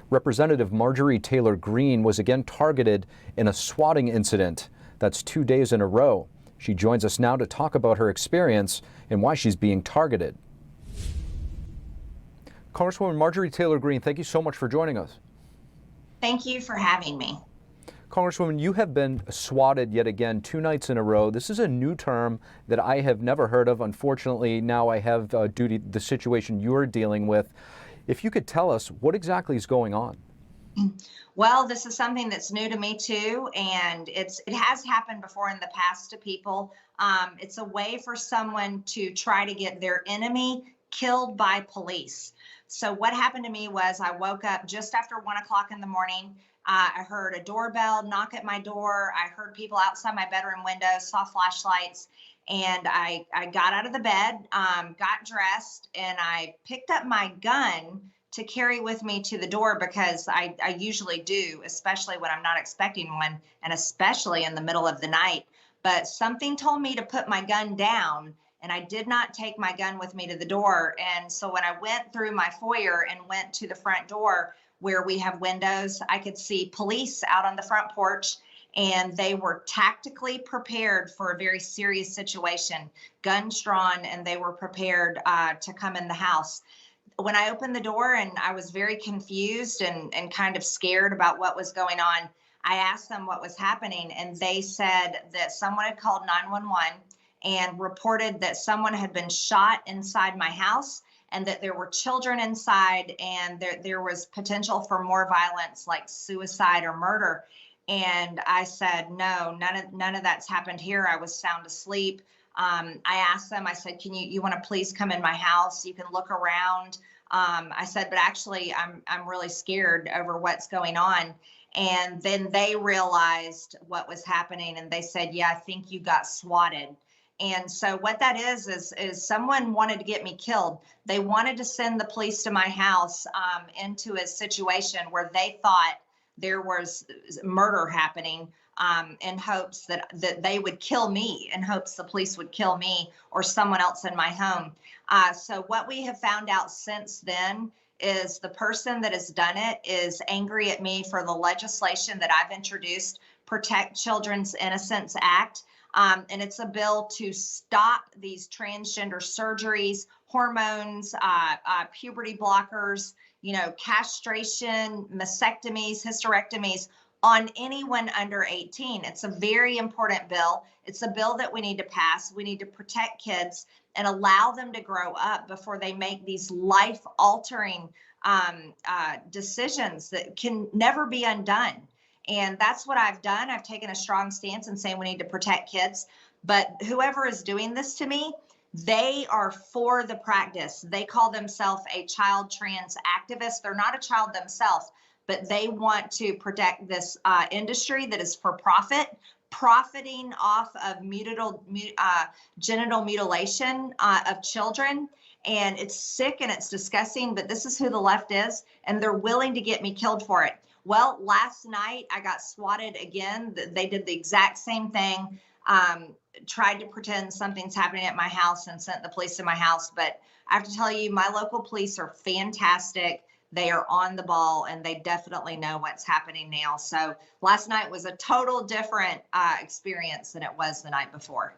Representative Marjorie Taylor Greene was again targeted in a swatting incident. That's 2 days in a row. She joins us now to talk about her experience and why she's being targeted. Congresswoman Marjorie Taylor Greene, thank you so much for joining us. Thank you for having me. Congresswoman, you have been swatted yet again 2 nights in a row. This is a new term that I have never heard of. Unfortunately, now I have due to the situation you're dealing with. If you could tell us what exactly is going on. Well, this is something that's new to me too, and it has happened before in the past to people. It's a way for someone to try to get their enemy killed by police. So what happened to me was I woke up just after 1 o'clock in the morning. I heard a doorbell knock at my door. I heard people outside my bedroom window, saw flashlights, and I got out of the bed, got dressed, and I picked up my gun to carry with me to the door because I usually do, especially when I'm not expecting one, and especially in the middle of the night. But something told me to put my gun down, and I did not take my gun with me to the door. And so when I went through my foyer and went to the front door where we have windows, I could see police out on the front porch, and they were tactically prepared for a very serious situation, guns drawn, and they were prepared to come in the house. When I opened the door and I was very confused and kind of scared about what was going on, I asked them what was happening, and they said that someone had called 911 and reported that someone had been shot inside my house and that there were children inside, and there was potential for more violence like suicide or murder. And I said, no, none of that's happened here. I was sound asleep. I asked them, I said, can you want to please come in my house? You can look around. I said, but actually I'm really scared over what's going on. And then they realized what was happening, and they said, yeah, I think you got swatted. And so what that is someone wanted to get me killed. They wanted to send the police to my house into a situation where they thought there was murder happening, in hopes that they would kill me, in hopes the police would kill me or someone else in my home. So what we have found out since then is the person that has done it is angry at me for the legislation that I've introduced, Protect Children's Innocence Act. And it's a bill to stop these transgender surgeries, hormones, puberty blockers, castration, mastectomies, hysterectomies on anyone under 18. It's a very important bill. It's a bill that we need to pass. We need to protect kids and allow them to grow up before they make these life-altering decisions that can never be undone. And that's what I've done. I've taken a strong stance in saying we need to protect kids. But whoever is doing this to me, they are for the practice. They call themselves a child trans activist. They're not a child themselves, but they want to protect this industry that is for profit, profiting off of genital mutilation of children. And it's sick and it's disgusting, but this is who the left is, and they're willing to get me killed for it. Well, last night I got swatted again. They did the exact same thing, tried to pretend something's happening at my house and sent the police to my house. But I have to tell you, my local police are fantastic. They are on the ball, and they definitely know what's happening now. So last night was a total different experience than it was the night before.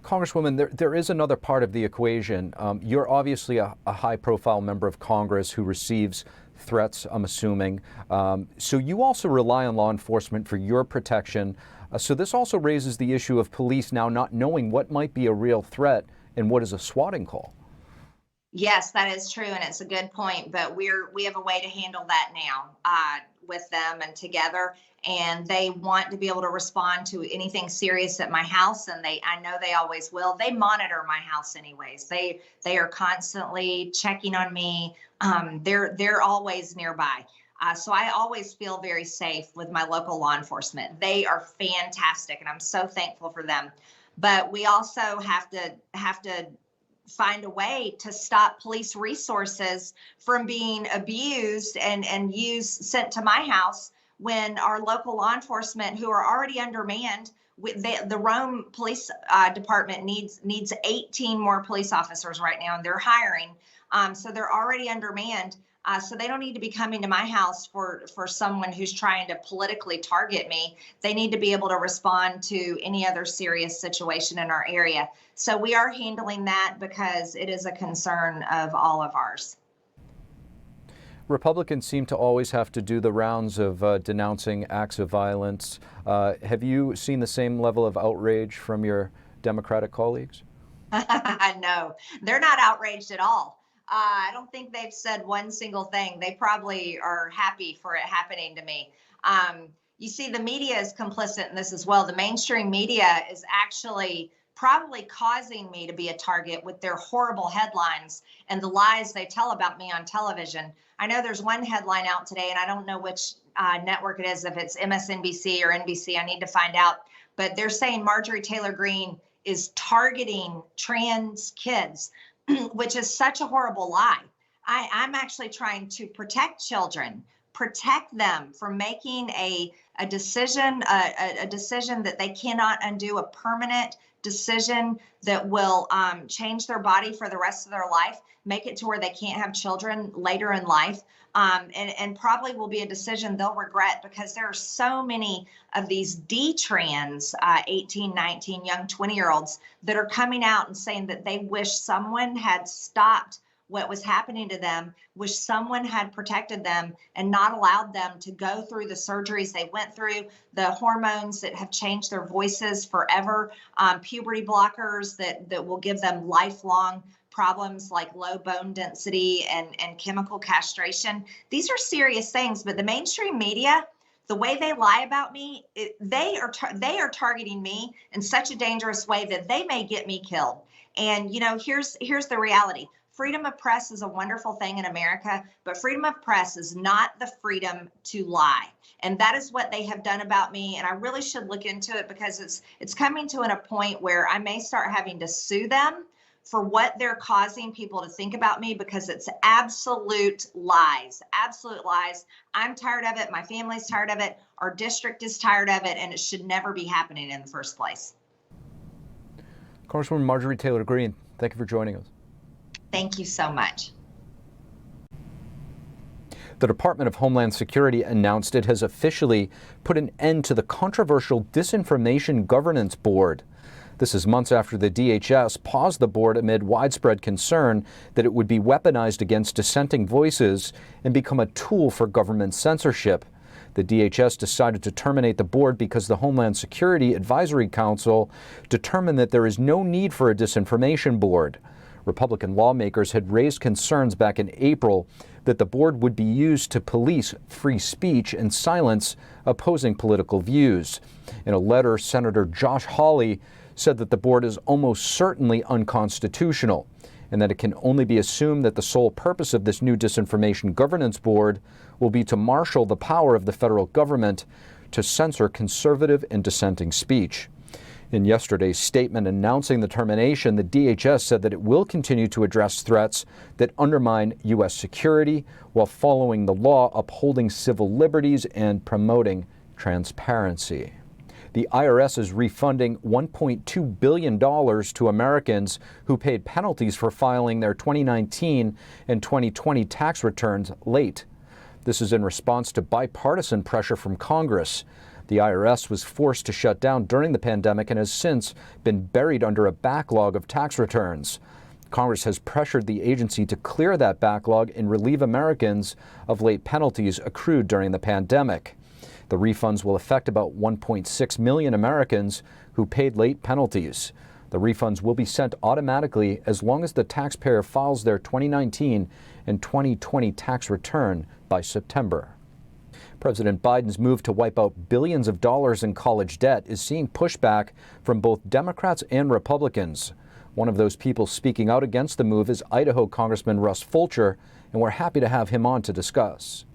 Congresswoman, there is another part of the equation. You're obviously a high-profile member of Congress who receives threats, I'm assuming. So you also rely on law enforcement for your protection. So this also raises the issue of police now not knowing what might be a real threat and what is a swatting call. Yes, that is true, and it's a good point. But we have a way to handle that now with them and together. And they want to be able to respond to anything serious at my house, and I know they always will. They monitor my house anyways. They are constantly checking on me. They're always nearby. So I always feel very safe with my local law enforcement. They are fantastic, and I'm so thankful for them. But we also have to find a way to stop police resources from being abused and sent to my house when our local law enforcement, who are already undermanned, the Rome Police Department needs 18 more police officers right now, and they're hiring. So they're already undermanned. So they don't need to be coming to my house for someone who's trying to politically target me. They need to be able to respond to any other serious situation in our area. So we are handling that because it is a concern of all of ours. Republicans seem to always have to do the rounds of denouncing acts of violence. Have you seen the same level of outrage from your Democratic colleagues? No, they're not outraged at all. I don't think they've said one single thing. They probably are happy for it happening to me. You see, the media is complicit in this as well. The mainstream media is actually probably causing me to be a target with their horrible headlines and the lies they tell about me on television. I know there's one headline out today, and I don't know which network it is, if it's MSNBC or NBC. I need to find out. But they're saying Marjorie Taylor Greene is targeting trans kids, which is such a horrible lie. I'm actually trying to protect children, protect them from making a decision that they cannot undo, a permanent decision that will change their body for the rest of their life, make it to where they can't have children later in life, and probably will be a decision they'll regret, because there are so many of these D-trans 18, 19, young 20-year-olds that are coming out and saying that they wish someone had stopped what was happening to them, wish someone had protected them and not allowed them to go through the surgeries they went through, the hormones that have changed their voices forever, puberty blockers that will give them lifelong problems like low bone density and chemical castration. These are serious things, but the mainstream media, the way they lie about me, they are targeting me in such a dangerous way that they may get me killed. And here's the reality. Freedom of press is a wonderful thing in America, but freedom of press is not the freedom to lie. And that is what they have done about me. And I really should look into it, because it's coming to a point where I may start having to sue them for what they're causing people to think about me, because it's absolute lies, absolute lies. I'm tired of it. My family's tired of it. Our district is tired of it, and it should never be happening in the first place. Congresswoman Marjorie Taylor Greene, thank you for joining us. Thank you so much. The Department of Homeland Security announced it has officially put an end to the controversial Disinformation Governance Board. This is months after the DHS paused the board amid widespread concern that it would be weaponized against dissenting voices and become a tool for government censorship. The DHS decided to terminate the board because the Homeland Security Advisory Council determined that there is no need for a disinformation board. Republican lawmakers had raised concerns back in April that the board would be used to police free speech and silence opposing political views. In a letter, Senator Josh Hawley said that the board is almost certainly unconstitutional, and that it can only be assumed that the sole purpose of this new Disinformation Governance Board will be to marshal the power of the federal government to censor conservative and dissenting speech. In yesterday's statement announcing the termination, the DHS said that it will continue to address threats that undermine U.S. security while following the law, upholding civil liberties, and promoting transparency. The IRS is refunding $1.2 billion to Americans who paid penalties for filing their 2019 and 2020 tax returns late. This is in response to bipartisan pressure from Congress. The IRS was forced to shut down during the pandemic and has since been buried under a backlog of tax returns. Congress has pressured the agency to clear that backlog and relieve Americans of late penalties accrued during the pandemic. The refunds will affect about 1.6 million Americans who paid late penalties. The refunds will be sent automatically as long as the taxpayer files their 2019 and 2020 tax return by September. President Biden's move to wipe out billions of dollars in college debt is seeing pushback from both Democrats and Republicans. One of those people speaking out against the move is Idaho Congressman Russ Fulcher, and we're happy to have him on to discuss.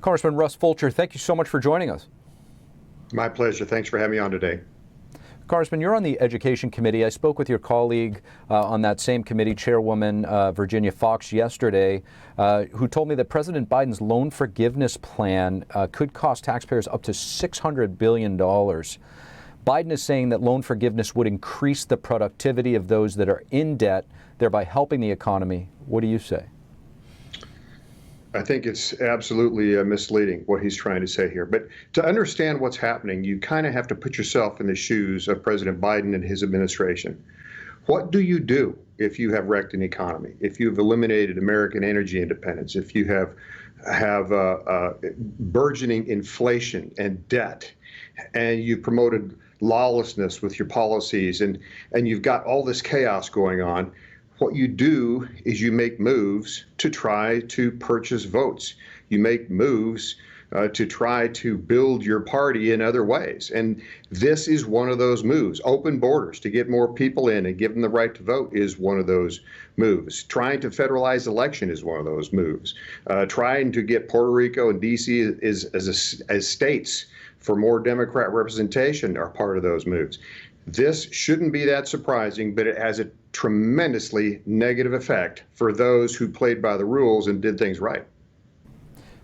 Congressman Russ Fulcher, thank you so much for joining us. My pleasure. Thanks for having me on today. Congressman, you're on the Education Committee. I spoke with your colleague on that same committee, Chairwoman Virginia Fox, yesterday, who told me that President Biden's loan forgiveness plan could cost taxpayers up to $600 billion. Biden is saying that loan forgiveness would increase the productivity of those that are in debt, thereby helping the economy. What do you say? I think it's absolutely misleading what he's trying to say here. But to understand what's happening, you kind of have to put yourself in the shoes of President Biden and his administration. What do you do if you have wrecked an economy, if you've eliminated American energy independence, if you have burgeoning inflation and debt, and you've promoted lawlessness with your policies, and you've got all this chaos going on? What you do is you make moves to try to purchase votes. You make moves to try to build your party in other ways. And this is one of those moves. Open borders to get more people in and give them the right to vote is one of those moves. Trying to federalize election is one of those moves. Trying to get Puerto Rico and D.C. as states for more Democrat representation are part of those moves. This shouldn't be that surprising, but it has a tremendously negative effect for those who played by the rules and did things right.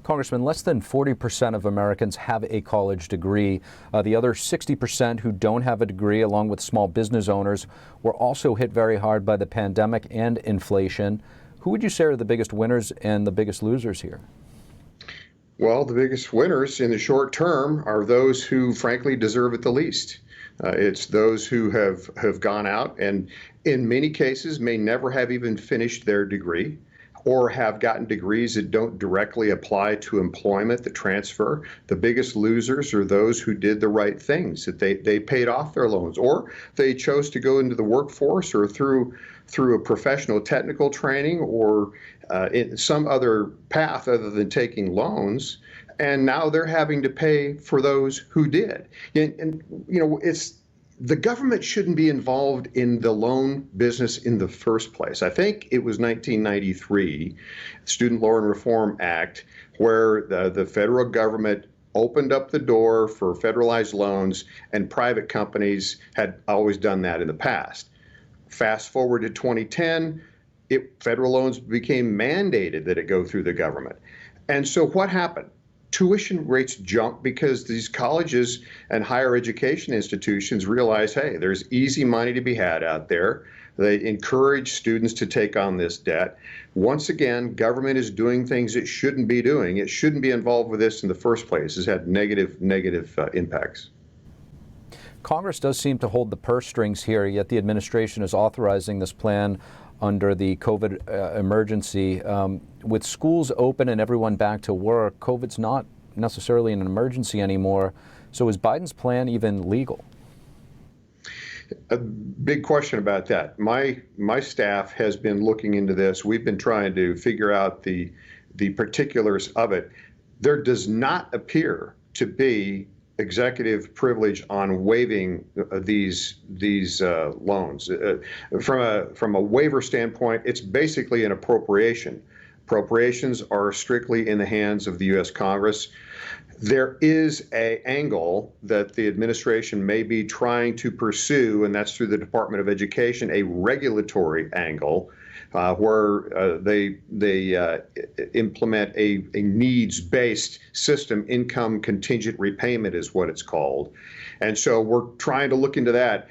Congressman, less than 40% of Americans have a college degree. The other 60% who don't have a degree, along with small business owners, were also hit very hard by the pandemic and inflation. Who would you say are the biggest winners and the biggest losers here? Well, the biggest winners in the short term are those who frankly deserve it the least. It's those who have gone out and in many cases may never have even finished their degree, or have gotten degrees that don't directly apply to employment, the transfer. The biggest losers are those who did the right things, that they paid off their loans, or they chose to go into the workforce or through a professional technical training or in some other path other than taking loans. And now they're having to pay for those who did. And you know, the government shouldn't be involved in the loan business in the first place. I think it was 1993, Student Loan Reform Act, where the federal government opened up the door for federalized loans, and private companies had always done that in the past. Fast forward to 2010, federal loans became mandated that it go through the government. And so what happened? Tuition rates jumped because these colleges and higher education institutions realized, hey, there's easy money to be had out there. They encourage students to take on this debt. Once again, government is doing things it shouldn't be doing. It shouldn't be involved with this in the first place. It's had negative impacts. Congress does seem to hold the purse strings here, yet the administration is authorizing this plan under the COVID emergency. With schools open and everyone back to work, COVID's not necessarily an emergency anymore. So is Biden's plan even legal? A big question about that. My staff has been looking into this. We've been trying to figure out the particulars of it. There does not appear to be executive privilege on waiving these loans. From a waiver standpoint, it's basically an appropriation. Appropriations are strictly in the hands of the U.S. Congress. There is an angle that the administration may be trying to pursue, and that's through the Department of Education, a regulatory angle, where they implement a needs-based system. Income contingent repayment is what it's called. And so we're trying to look into that.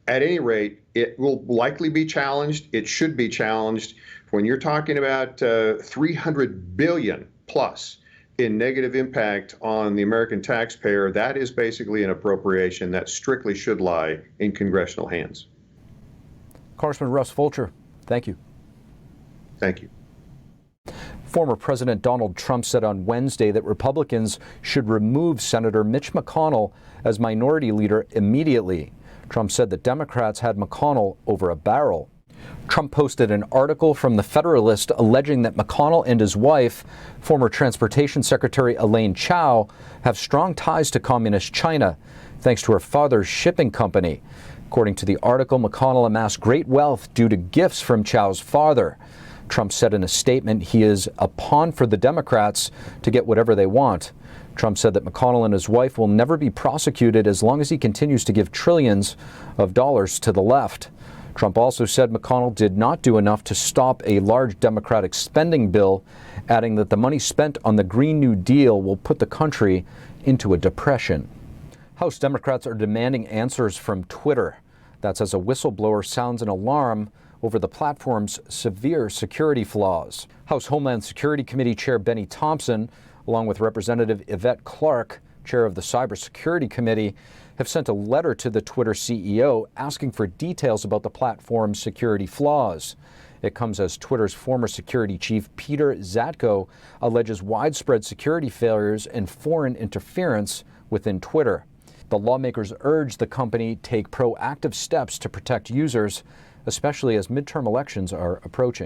At any rate, it will likely be challenged. It should be challenged. When you're talking about $300 billion plus in negative impact on the American taxpayer, that is basically an appropriation that strictly should lie in congressional hands. Congressman Russ Fulcher, thank you. Thank you. Former President Donald Trump said on Wednesday that Republicans should remove Senator Mitch McConnell as minority leader immediately. Trump said that Democrats had McConnell over a barrel. Trump posted an article from the Federalist alleging that McConnell and his wife, former Transportation Secretary Elaine Chao, have strong ties to Communist China, thanks to her father's shipping company. According to the article, McConnell amassed great wealth due to gifts from Chao's father. Trump said in a statement he is a pawn for the Democrats to get whatever they want. Trump said that McConnell and his wife will never be prosecuted as long as he continues to give trillions of dollars to the left. Trump also said McConnell did not do enough to stop a large Democratic spending bill, adding that the money spent on the Green New Deal will put the country into a depression. House Democrats are demanding answers from Twitter. That's as a whistleblower sounds an alarm over the platform's severe security flaws. House Homeland Security Committee Chair Benny Thompson, along with Representative Yvette Clarke, chair of the Cybersecurity Committee, have sent a letter to the Twitter CEO asking for details about the platform's security flaws. It comes as Twitter's former security chief, Peter Zatko, alleges widespread security failures and foreign interference within Twitter. The lawmakers urge the company take proactive steps to protect users, especially as midterm elections are approaching.